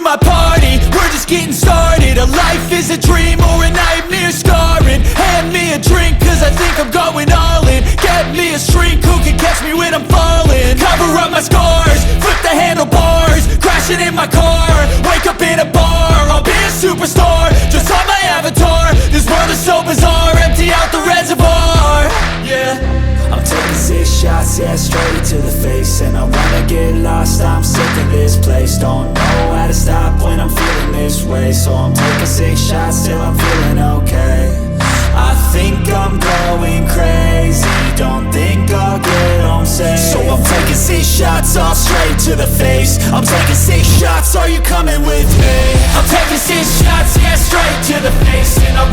my party, we're just getting started. A life is a dream or a nightmare scarring. Hand me a drink cause I think I'm going all in. Get me a shrink who can catch me when I'm falling. Cover up my scars, flip the handlebars, crashing in my car, wake up in a bar. I'll be a superstar, just on my avatar. This world is so bizarre, empty out the reservoir. Yeah, I'm taking 6 shots, yeah, straight to the face. And I wanna get lost, I'm sick of this place. Don't know how to stop when I'm feeling this way. So I'm taking 6 shots till I'm feeling okay. I think I'm going crazy, don't think I'll get home safe. So I'm taking 6 shots, all straight to the face. I'm taking 6 shots, are you coming with me? I'm taking 6 shots, yeah, straight to the face. And I